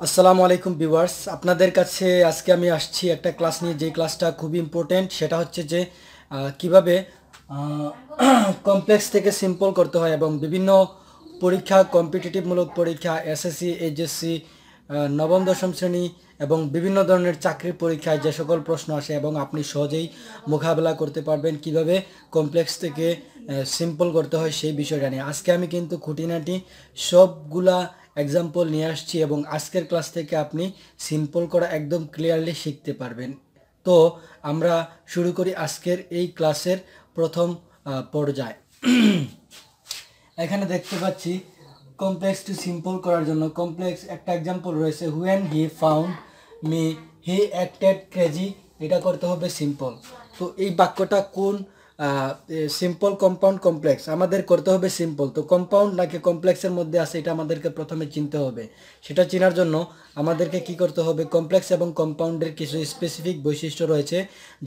আসসালামু আলাইকুম ভিউয়ার্স, আপনাদের কাছে আজকে আমি আসছি একটা ক্লাস নিয়ে। যে ক্লাসটা খুবই ইম্পর্টেন্ট, সেটা হচ্ছে যে কিভাবে কমপ্লেক্স থেকে সিম্পল করতে হয় এবং বিভিন্ন পরীক্ষা, কম্পিটিটিভমূলক পরীক্ষা, এসএসসি, এইচএসসি, নবম দশম শ্রেণী এবং বিভিন্ন ধরনের চাকরির পরীক্ষায় যে সকল প্রশ্ন আসে এবং আপনি সহজেই মোকাবেলা করতে পারবেন, কিভাবে কমপ্লেক্স থেকে সিম্পল করতে হয় সেই বিষয়টা নিয়ে আজকে আমি কিন্তু খুঁটিনাটি সবগুলা এক্সাম্পল নিয়ে আসছি এবং আজকের ক্লাস থেকে আপনি সিম্পল করা একদম ক্লিয়ারলি শিখতে পারবেন। তো আমরা শুরু করি আজকের এই ক্লাসের প্রথম পর্যায়। এখানে দেখতে পাচ্ছি কমপ্লেক্স টু সিম্পল করার জন্য কমপ্লেক্স একটা এক্সাম্পল রয়েছে, when he found me he acted crazy. এটা করতে হবে সিম্পল। তো এই বাক্যটা কোন সিম্পল, কম্পাউন্ড, কমপ্লেক্স? আমাদের করতে হবে সিম্পল। তো কম্পাউন্ড নাকি কমপ্লেক্সের মধ্যে আছে এটা আমাদেরকে প্রথমে চিনতে হবে। সেটা চেনার জন্য আমাদেরকে কি করতে হবে, কমপ্লেক্স এবং কম্পাউন্ডের কিছু স্পেসিফিক বৈশিষ্ট্য রয়েছে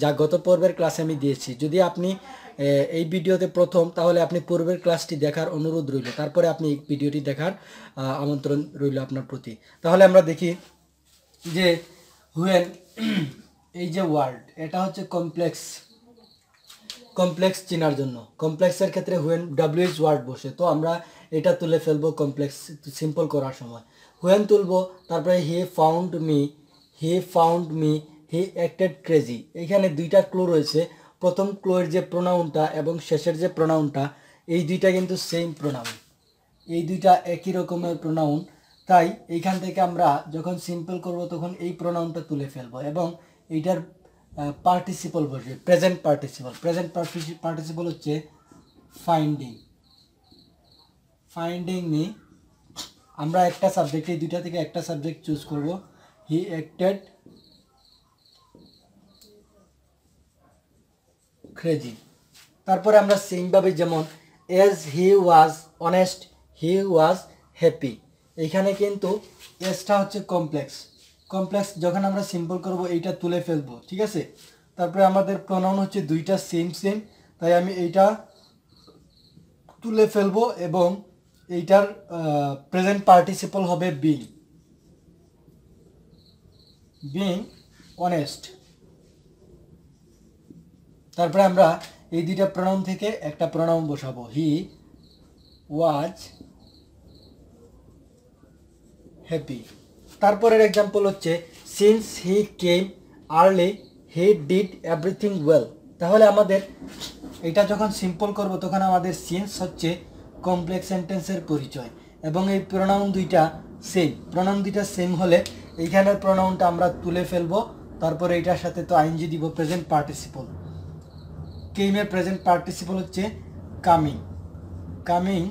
যা গত পর্বের ক্লাসে আমি দিয়েছি। যদি আপনি এই ভিডিওতে প্রথম, তাহলে আপনি পূর্বের ক্লাসটি দেখার অনুরোধ রইল, তারপরে আপনি এই ভিডিওটি দেখার আমন্ত্রণ রইল আপনার প্রতি। তাহলে আমরা দেখি যে হুয়েন এই যে ওয়ার্ড, এটা হচ্ছে কমপ্লেক্স। কমপ্লেক্স চেনার জন্য কমপ্লেক্সের ক্ষেত্রে হুয়েন ডাব্লিউএইচ ওয়ার্ড বসে, তো আমরা এটা তুলে ফেলবো কমপ্লেক্স সিম্পল করার সময়। হুয়েন তুলবো, তারপরে he found me, he acted crazy. এখানে দুইটা ক্লু রয়েছে। প্রথম ক্লুয়ের যে প্রোনাউনটা এবং শেষের যে প্রোনাউনটা, এই দুইটা কিন্তু সেম প্রোনাউন, এই দুইটা একই রকমের প্রোনাউন। তাই এইখান থেকে আমরা যখন সিম্পল করব তখন এই প্রোনাউনটা তুলে ফেলবো এবং এইটার পার্টিসিপল বসবে, প্রেজেন্ট পার্টিসিপল। প্রেজেন্ট পার্টিসিপল হচ্ছে ফাইন্ডিং, মি। আমরা একটা সাবজেক্ট, এই দুইটা থেকে একটা সাবজেক্ট চুজ করব। He acted crazy. তারপরে আমরা সেমভাবে, যেমন as he was honest, he was happy. এইখানে কিন্তু এসটা হচ্ছে কমপ্লেক্স। যখন আমরা সিম্পল করব এইটা তুলে ফেলবো, ঠিক আছে। তারপরে আমাদের প্রোনাউন হচ্ছে দুইটা সেম, তাই আমি এইটা তুলে ফেলবো এবং এইটার প্রেজেন্ট পার্টিসিপল হবে বিং অনেস্ট। তারপরে আমরা এই দুইটা প্রোনাউন থেকে একটা প্রোনাউন বসাবো, হি ওয়াজ হ্যাপি। তারপরের এক্সাম্পল হচ্ছে since he came early he did everything well. তাহলে আমাদের এটা যখন সিম্পল করব তখন আমাদের সিন্স হচ্ছে কমপ্লেক্স সেন্টেন্সের পরিচয় এবং এই প্রোনাউন দুইটা সেম হলে এইখানের প্রোনাউনটা আমরা তুলে ফেলবো। তারপরে এটার সাথে তো আইএনজি দিব, প্রেজেন্ট পার্টিসিপল। কেমের প্রেজেন্ট পার্টিসিপল হচ্ছে কামিং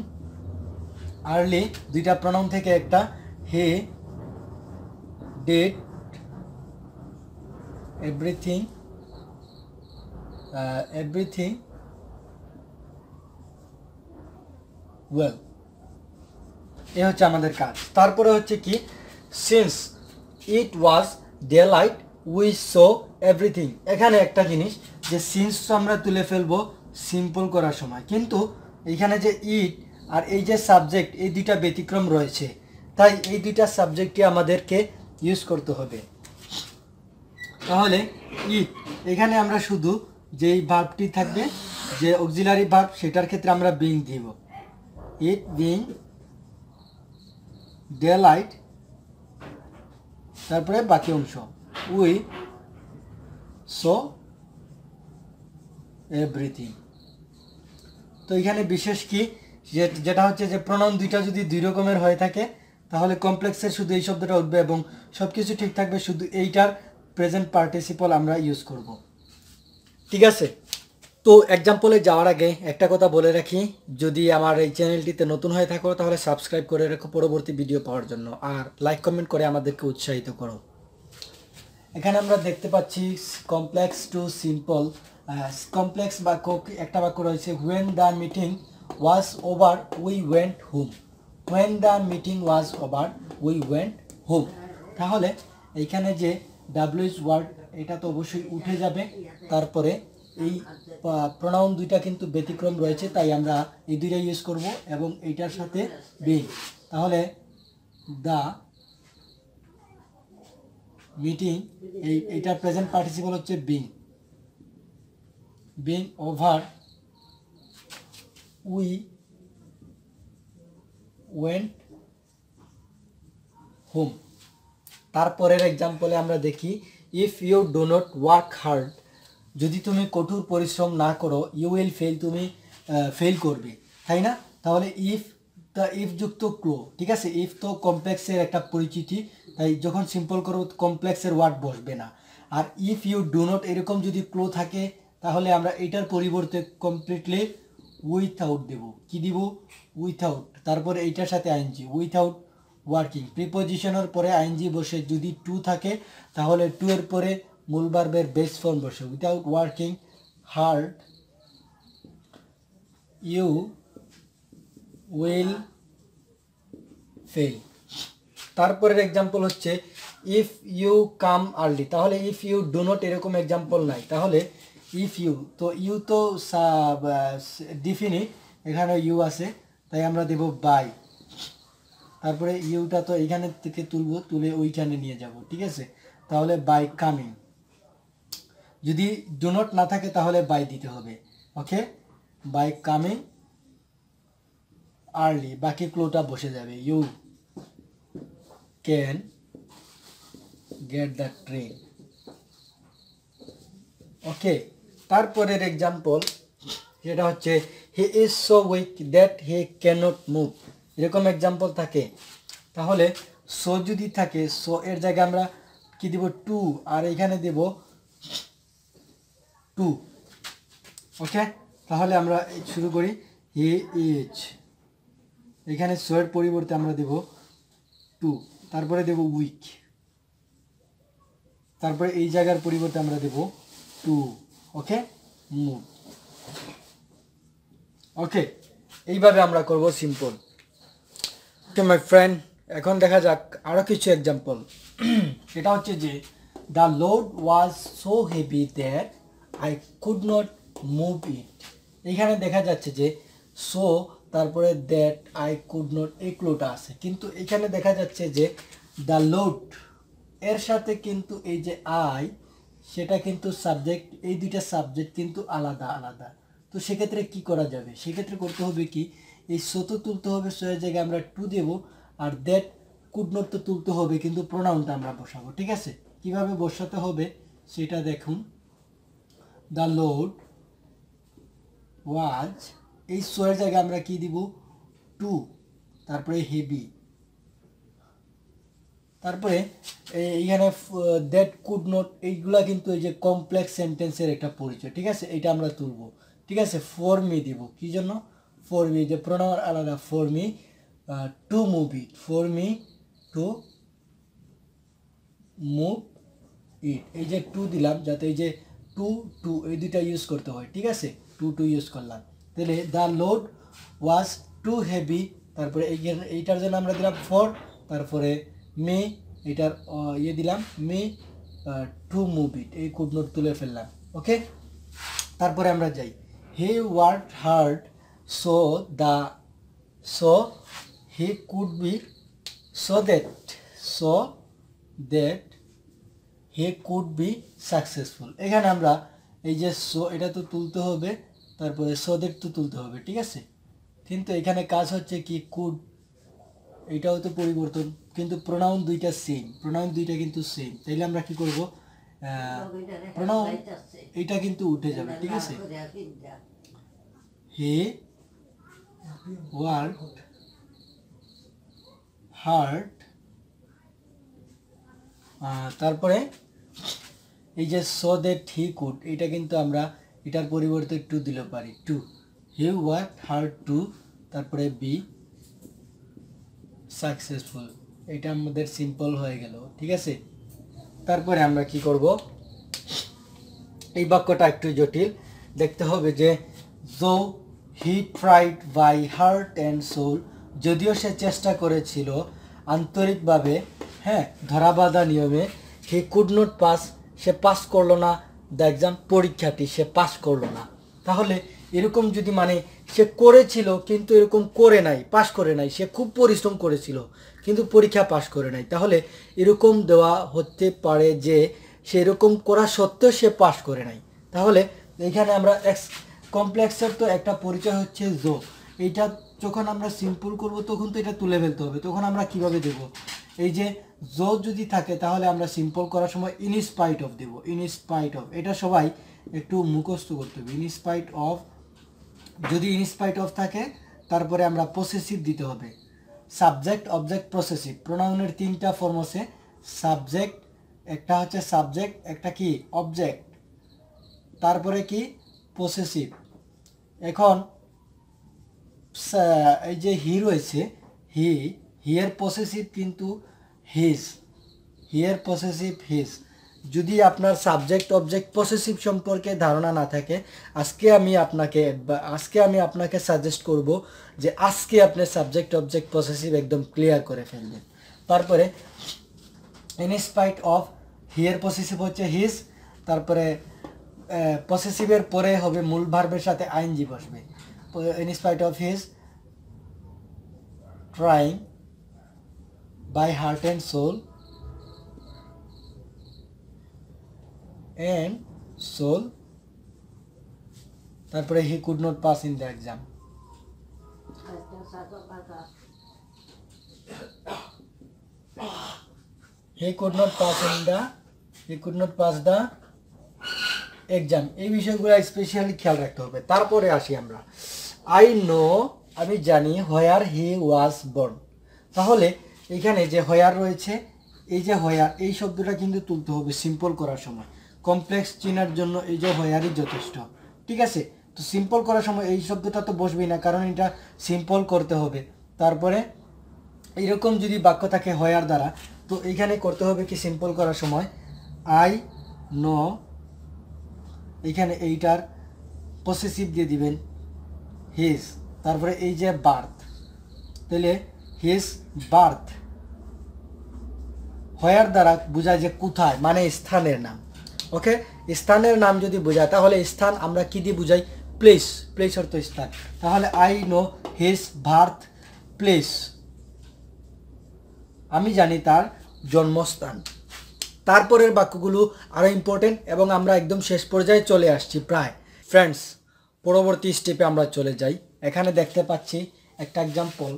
আর্লি, দুইটা প্রোনাউন থেকে একটা, হি ডিড এভরিথিং ওয়েল। এ হচ্ছে আমাদের কাজ। তারপরে হচ্ছে কি, since it was day light we so everything. এখানে একটা জিনিস, যে সিন্স আমরা তুলে ফেলবো সিম্পল করার সময়, কিন্তু এইখানে যে ইট আর এই যে সাবজেক্ট, এই দুইটা ব্যতিক্রম রয়েছে। তাই এই দুইটা সাবজেক্টই আমাদেরকে ইউজ করতে হবে। তাহলে ইট, এখানে আমরা শুধু যেই ভার্বটি থাকবে, যে অক্সিলারি ভার্ব, সেটার ক্ষেত্রে আমরা বিং দিব। ইট বিং ডে লাইট, তারপরে বাকি অংশ উই সো এভরিথিং। তো এখানে বিশেষ কি, যেটা হচ্ছে যে প্রোনাউন দুইটা যদি দুই রকমের হয়ে থাকে তাহলে কমপ্লেক্সের শুধু এই শব্দটা উঠবে এবং সব কিছু ঠিক থাকবে, শুধু এইটার প্রেজেন্ট পার্টিসিপল আমরা ইউজ করব, ঠিক আছে। তো এক্সাম্পলে যাওয়ার আগে একটা কথা বলে রাখি, যদি আমার এই চ্যানেলটিতে নতুন হয়ে থাকো তাহলে সাবস্ক্রাইব করে রাখো পরবর্তী ভিডিও পাওয়ার জন্য, আর লাইক কমেন্ট করে আমাদেরকে উৎসাহিত করো। এখানে আমরা দেখতে পাচ্ছি কমপ্লেক্স টু সিম্পল। কমপ্লেক্স বাক্য, একটা বাক্য রয়েছে, when the meeting was over we went home. When the meeting was over we went home. তাহলে এইখানে যে ডাব্লিউএইচ ওয়ার্ড, এটা তো অবশ্যই উঠে যাবে। তারপরে এই প্রোনাউন দুইটা কিন্তু ব্যতিক্রম রয়েছে, তাই আমরা এই দুইটা ইউজ করব এবং এইটার সাথে বিং। তাহলে দ্য মিটিং এইটার প্রেজেন্ট পার্টিসিপল হচ্ছে being over we went home. তারপরের এক্সাম্পলে আমরা দেখি if you do not work hard, যদি তুমি কঠোর পরিশ্রম না করো ইউ উইল ফেল, তুমি ফেল করবে, তাই না? তাহলে ইফ যুক্ত ক্লো, ঠিক আছে? ইফ তো কমপ্লেক্সের একটা পরিচিতি, তাই যখন সিম্পল করো কমপ্লেক্সের ওয়ার্ড বসবে না। আর ইফ ইউ ডু নট এরকম যদি ক্লো থাকে তাহলে আমরা এটার পরিবর্তে কমপ্লিটলি উইথআউট দেব। কি দিব? উইথআউট। তারপরে এইটার সাথে আইএনজি, উইথআউট ওয়ার্কিং। প্রিপোজিশনের পরে আইএনজি বসে যদি টু থাকে তাহলে টু এর পরে মূল ভার্বের বেস ফর্ম বসে। Without working hard you will fail. তারপরের এক্সাম্পল হচ্ছে ইফ ইউ কাম আর্লি, তাহলে ইফ ইউ ডু নট এরকম এক্সাম্পল নাই, তাহলে ইফ ইউ, তো ইউ তো ডিফিনিট, এখানে ইউ আছে তাই আমরা দেব বাই। তারপরে ইউটা তো এইখানে থেকে তুলবো, তুলে ওইখানে নিয়ে যাব, ঠিক আছে? তাহলে বাই কামিং। যদি ডু নট না থাকে তাহলে বাই দিতে হবে। ওকে, বাই কামিং আর্লি, বাকি ক্লোটা বসে যাবে। You can get the train. Okay, তারপরের এক্সাম্পল যেটা হচ্ছে he is so weak that he cannot move, এরকম এক্সাম্পল থাকে। তাহলে সো যদি থাকে, সো এর জায়গায় আমরা কি দেব? টু, আর এখানে দেব টু। ওকে, তাহলে আমরা শুরু করি। হি ইজ, এখানে সো এর পরিবর্তে আমরা দেব টু, তারপরে দেব উইক, তারপরে এই জায়গার পরিবর্তে আমরা দেব টু। ওকে, মুভ। ওকে, এইভাবে আমরা করব সিম্পল। ওকে মাই ফ্রেন্ড, এখন দেখা যাক আরও কিছু এক্সাম্পল। সেটা হচ্ছে যে the load was so heavy that I could not move ইট। এইখানে দেখা যাচ্ছে যে সো তারপরে দ্যাট আই কুড নট, এই ক্লোটা আছে, কিন্তু এখানে দেখা যাচ্ছে যে দ্য লোড এর সাথে কিন্তু এই যে আই, সেটা কিন্তু সাবজেক্ট, এই দুইটা সাবজেক্ট কিন্তু আলাদা আলাদা। তো সেক্ষেত্রে কি করা যাবে? সেক্ষেত্রে করতে হবে কি, এই সো তো তুলতে হবে, সো এর জায়গায় আমরা টু দেব, আর দ্যাট কুড নট তো তুলতে হবে, কিন্তু প্রোনাউনটা আমরা বসাবো, ঠিক আছে? কিভাবে বসাতে হবে সেটা দেখুন। দ্য লোড ওয়াজ, এই সো এর জায়গায় আমরা কি দিব? টু, তারপরে হেভি, তারপরে এইখানে দ্যাট কুড নট, এইগুলা কিন্তু এই যে কমপ্লেক্স সেন্টেন্সের একটা পরিচয়, ঠিক আছে? এটা আমরা তুলবো, ঠিক আছে? ফর মি দিব, কি জন্য? ফর মি, যে প্রোনাউন আলাদা। For me to move it, for me to move ইট, এই যে টু দিলাম যাতে এই যে টু টু এই দুইটা ইউজ করতে হয়, ঠিক আছে? টু টু ইউজ করলাম। তাহলে the load was too heavy, তারপরে এইটার জন্য আমরা দিলাম ফর, তারপরে মে, এটার ইয়ে দিলাম মে টু মুভ ইট, এই কুড নট তুলে ফেললাম। ওকে, তারপরে আমরা যাই। হি worked hard so he could be, so that he could be successful. এখানে আমরা এই যে সো, এটা তো তুলতে হবে, তারপরে সো দ্যাট তো তুলতে হবে, ঠিক আছে? কিন্তু এখানে কাজ হচ্ছে কি, কুড, এইটাও তো পরিবর্তন, কিন্তু প্রোনাউন দুইটা সেম, প্রোনাউন দুইটা কিন্তু সেম। তাইলে আমরা কি করব? প্রোনাউন এইটা কিন্তু উঠে যাবে, ঠিক আছে? হি ওয়ার্কড হার্ড, তারপরে এই যে সো দ্যাট হি কুড, এটা কিন্তু আমরা এটার পরিবর্তে টু দিলে পারি, to. He worked hard to, তারপরে বি সাকসেসফুল, এটা আমাদের সিম্পল হয়ে গেল, ঠিক আছে? তারপরে আমরা কি করব? এই বাক্যটা একটু জটিল, দেখতে হবে যে জো he tried by heart and soul, যদিও সে চেষ্টা করেছিল আন্তরিকভাবে, হ্যাঁ, ধরাবাঁধা নিয়মে, হি কুড নট পাস, সে পাস করলো না দ্য এক্সাম, পরীক্ষাটি সে পাস করলো না। তাহলে এরকম যদি মানে সে করেছিল কিন্তু এরকম করে নাই, পাস করে নাই, সে খুব পরিশ্রম করেছিল কিন্তু পরীক্ষা পাস করে নাই, তাহলে এরকম দেওয়া হতে পারে যে সে এরকম করা সত্ত্বেও সে পাস করে নাই। তাহলে এইখানে আমরা কমপ্লেক্সের তো একটা পরিচয় হচ্ছে জো। এইটা যখন আমরা সিম্পল করব তখন তো এটা তুলে ফেলতে হবে, তখন আমরা কিভাবে দেব? এই যে জো যদি থাকে তাহলে আমরা সিম্পল করার সময় ইনস্পাইট অফ দেব, ইনস্পাইট অফ। এটা সবাই একটু মুখস্থ করতে হবে, ইনস্পাইট অফ। যদি ইনস্পাইট অফ থাকে তারপরে আমরা পসেসিভ দিতে হবে, সাবজেক্ট অবজেক্ট পসেসিভ। প্রোনাউনের তিনটা ফর্ম আছে, সাবজেক্ট, একটা হচ্ছে সাবজেক্ট, একটা কি অবজেক্ট, তারপরে কি পসেসিভ। এখন এই যে হি রয়েছে, হিয়ের পসেসিভ কিন্তু হিজ, হিয়ের পসেসিভ হিজ। যদি আপনার সাবজেক্ট অবজেক্ট পসেসিভ সম্পর্কে ধারণা না থাকে, আজকে আমি আপনাকে সাজেস্ট করব যে আজকে আপনি সাবজেক্ট অবজেক্ট পসেসিভ একদম ক্লিয়ার করে ফেলবেন। তারপরে ইনস্পাইট অফ, হিয়ের পসেসিভ হচ্ছে হিজ, তারপরে পসেসিভের পরে হবে মূল ভার্বের সাথে আইএনজি বসবে। In spite of his trying by heart and soul and soul, তারপরে he could not pass in the exam, he could not pass the exam। এই বিষয়গুলো স্পেশালি খেয়াল রাখতে হবে। তারপরে আসি আমরা, আই নো, আমি জানি, হোয়ার হি ওয়াজ বর্ন। তাহলে এখানে যে হোয়ার রয়েছে, এই যে হোয়ার, এই শব্দটা কিন্তু তুলতে হবে সিম্পল করার সময়। কমপ্লেক্স চেনার জন্য এই যে হোয়ারই যথেষ্ট, ঠিক আছে? তো সিম্পল করার সময় এই শব্দটা তো বসবেই না, কারণ এটা সিম্পল করতে হবে। তারপরে এইরকম যদি বাক্য থাকে হোয়ার দ্বারা, তো এইখানে করতে হবে কি সিম্পল করার সময় আই নো, এইখানে এইটার পসেসিভ দিয়ে দিবেন হিজ, তারপরে এই যে বার্থ, তাহলে হিজ বার্থ, হোয়ার দ্বারা বোঝায় যে কোথায়, মানে স্থানের নাম। ওকে, স্থানের নাম যদি বোঝায় তাহলে স্থান আমরা কি দিয়ে বুঝাই? প্লেস, প্লেস অর্থ স্থান। তাহলে I know his birth place, আমি জানি তার জন্মস্থান। তারপরের বাক্যগুলো আরও ইম্পর্টেন্ট এবং আমরা একদম শেষ পর্যায়ে চলে আসছি প্রায়। ফ্রেন্ডস, পরবর্তী স্টেপে আমরা চলে যাই। এখানে দেখতে পাচ্ছি একটা example,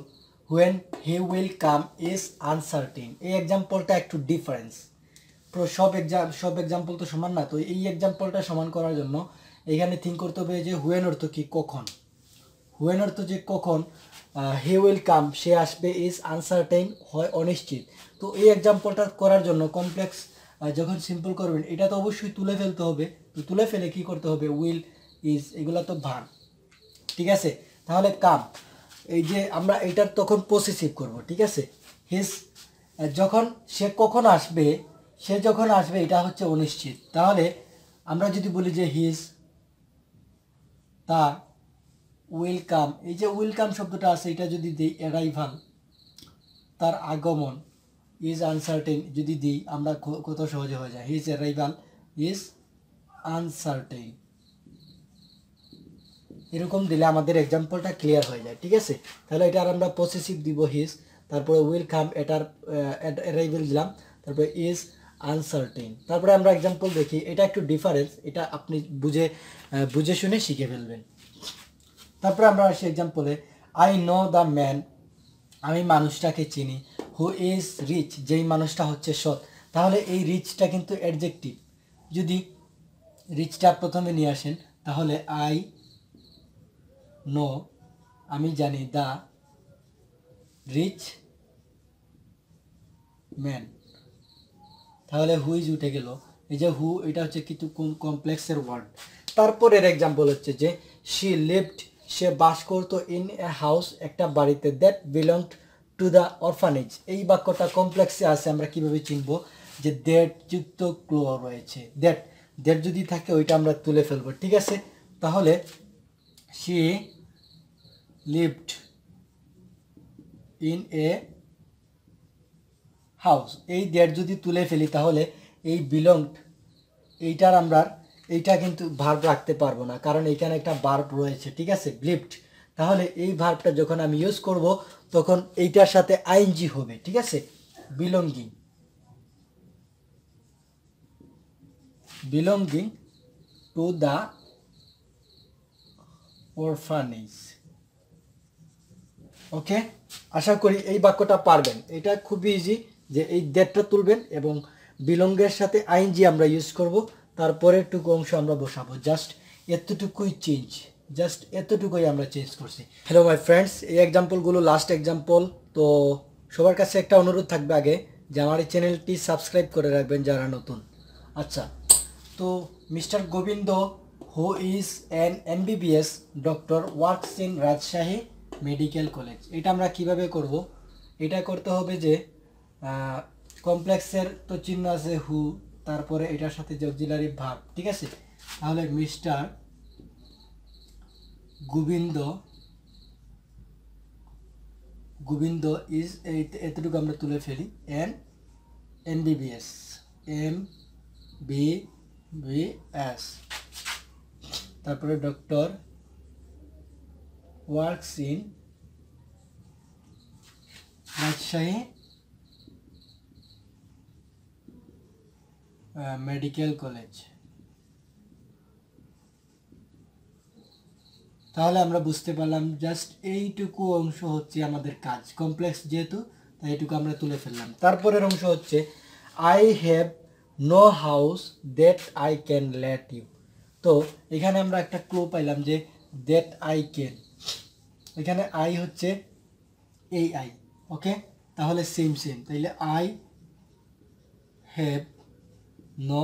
when he will come is uncertain. এই এক্সাম্পলটা একটু ডিফারেন্স, সব এক্সাম্পল তো সমান না, তো এই এক্সাম্পলটা সমান করার জন্য এখানে থিঙ্ক করতে হবে যে হুয়েন অর্থ কি, কখন। হুয়েন অর্থ যে কখন, হি উইল কাম সে আসবে, ইজ আনসার্টেন হয় অনিশ্চিত। তো এই এক্সাম্পলটা করার জন্য কমপ্লেক্স যখন সিম্পল করবেন এটা তো অবশ্যই তুলে ফেলতে হবে। তো তুলে ফেলে কি করতে হবে? উইল, ইজ, এগুলো তো ভার্ব, ঠিক আছে? তাহলে কাম, এই যে আমরা এটার তখন পসেসিভ করব, ঠিক আছে? হিজ, যখন সে কখন আসবে, সে যখন আসবে এটা হচ্ছে অনিশ্চিত। তাহলে আমরা যদি বলি যে হিজ তা উইল কাম, এই যে উইল কাম শব্দটা আছে এটা যদি দিই অ্যারাইভাল, তার আগমন, ইজ আনসার্টেন যদি দিই আমরা কত সহজে হয়ে যায়, হিজ অ্যারাইভাল ইজ আনসার্টেন। এরকম দিলে আমাদের এক্সাম্পলটা ক্লিয়ার হয়ে যায়, ঠিক আছে? তাহলে এটা আর আমরা পসেসিভ দিব হিজ, তারপরে উইল কাম, এটার অ্যারাইভাল দিলাম, তারপরে ইজ আনসার্টেন। তারপরে আমরা এক্সাম্পল দেখি, এটা একটু ডিফারেন্স, এটা আপনি বুঝে শুনে শিখে ফেলবেন। তারপরে আমরা আসি এক্সাম্পলে, আই নো দ্য ম্যান, আমি মানুষটাকে চিনি, হু ইজ রিচ, যেই মানুষটা হচ্ছে সৎ। তাহলে এই রিচটা কিন্তু অ্যাডজেক্টিভ, যদি রিচটা প্রথমে নিয়ে আসেন তাহলে আই নো, আমি জানি, দ্য রিচ ম্যান, তাহলে হু ইজ উঠে গেল। এই যে হু, এটা হচ্ছে কিন্তু কমপ্লেক্সের ওয়ার্ড। তারপরের এক্সাম্পল হচ্ছে যে শি লিভড, সে বাস করতো, ইন এ হাউস, একটা বাড়িতে, that belonged two the orphanage. এই বাক্যটা কমপ্লেক্সে আছে, আমরা কিভাবে চিনব? যে দ্যাট যুক্ত ক্লো রয়েছে, দ্যাট, দ্যাট যদি থাকে ওইটা আমরা তুলে ফেলবো, ঠিক আছে? তাহলে she lived in a house, এই দ্যাট যদি তুলে ফেলি তাহলে এই বিলংড, এইটার আমরা এইটা কিন্তু ভার্ব রাখতে পারবো না, কারণ এইখানে একটা ভার্ব রয়েছে, ঠিক আছে? লিভড, তাহলে এই ভার্বটা যখন আমি ইউজ করব তখন এইটার সাথে আইএনজি হবে, ঠিক আছে। Belonging, belonging to the orphanage. Okay, আশা করি এই বাক্যটা পারবেন। এটা খুবই ইজি, যে এই দ্যাটটা তুলবেন এবং বিলঙ্গের সাথে আইএনজি আমরা ইউজ করব, তারপরে টুকু অংশ আমরা বসাবো। জাস্ট এতটুকুই চেঞ্জ, জাস্ট এতটুকুই আমরা চেঞ্জ করছি। হ্যালো মাই ফ্রেন্ডস, এই এক্সাম্পলগুলো লাস্ট এক্সাম্পল। তো সবার কাছে একটা অনুরোধ থাকবে আগে, যে আমার এই চ্যানেলটি সাবস্ক্রাইব করে রাখবেন যারা নতুন। আচ্ছা, তো mister Gobinda who is an MBBS doctor works in Rajshahi medical college. এটা আমরা কিভাবে করব? এটা করতে হবে যে কমপ্লেক্সের তো চিহ্ন আছে হু, তারপরে এটার সাথে যে অক্সিলারি ভার্ব, ঠিক আছে। তাহলে মিস্টার গোবিন্দ, গোবিন্দ ইজ, এতটুকু আমরা তুলে ফেলি, এন এমবিবিএস, এমবিবিএস, তারপরে doctor works in Rajshahi medical college. তাহলে আমরা বুঝতে পারলাম জাস্ট এইটুকু অংশ হচ্ছে আমাদের কাজ, কমপ্লেক্স যেহেতু তাই এইটুকু আমরা তুলে ফেললাম। তারপরের অংশ হচ্ছে I have no house that I can let you. তো এখানে আমরা একটা ক্লু পাইলাম যে দ্যাট আই ক্যান, এখানে আই হচ্ছে এই আই। ওকে, তাহলে সেম সেম, তাইলে আই হ্যাভ নো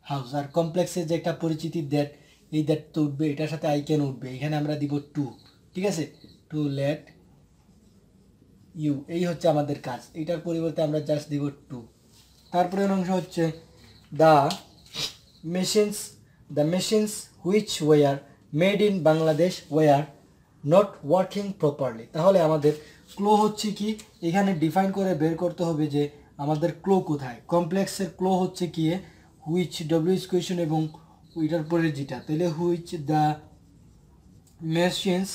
হাউস, আর কমপ্লেক্সের যে একটা পরিচিতি দ্যাট, এই দ্যাট তো উঠবে, এটার সাথে আই ক্যান উঠবে, এখানে আমরা দিব টু, ঠিক আছে, টু লেট ইউ। এই হচ্ছে আমাদের কাজ, এইটার পরিবর্তে আমরা জাস্ট দিব টু। তারপরে অংশ হচ্ছে the machines, the machines which war made in Bangladesh were not working properly. তাহলে আমাদের ক্লো হচ্ছে কি, এখানে ডিফাইন করে বের করতে হবে যে আমাদের ক্লো কোথায়। কমপ্লেক্সের ক্লো হচ্ছে কি হুইচ, ডব্লিউএইচ কোয়েশন এবং ওইটার পরে যেটা, তাহলে which the machines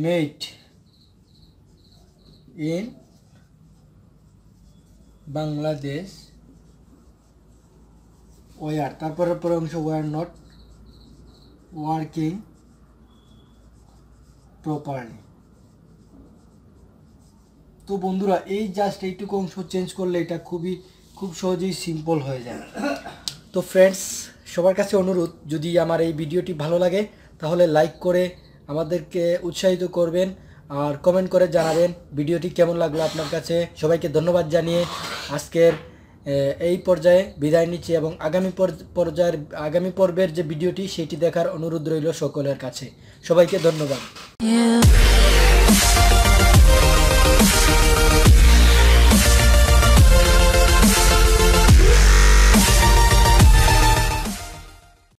made in Bangladesh were, তারপরের পরে অংশ ওয়ার নট ওয়ার্কিং প্রপারলি। তো বন্ধুরা, এই জাস্ট এইটুকু অংশ চেঞ্জ করলে এটা খুব সহজেই সিম্পল হয়ে যায়। তো ফ্রেন্ডস, সবার কাছে অনুরোধ, যদি আমার এই ভিডিওটি ভালো লাগে তাহলে লাইক করে আমাদেরকে উৎসাহিত করবেন, আর কমেন্ট করে জানাবেন ভিডিওটি কেমন লাগলো আপনার কাছে। সবাইকে ধন্যবাদ জানিয়ে আজকের এই পর্যায়ে বিদায় নিচ্ছি, এবং আগামী পর্বের যে ভিডিওটি সেটি দেখার অনুরোধ রইল সকলের কাছে। সবাইকে ধন্যবাদ।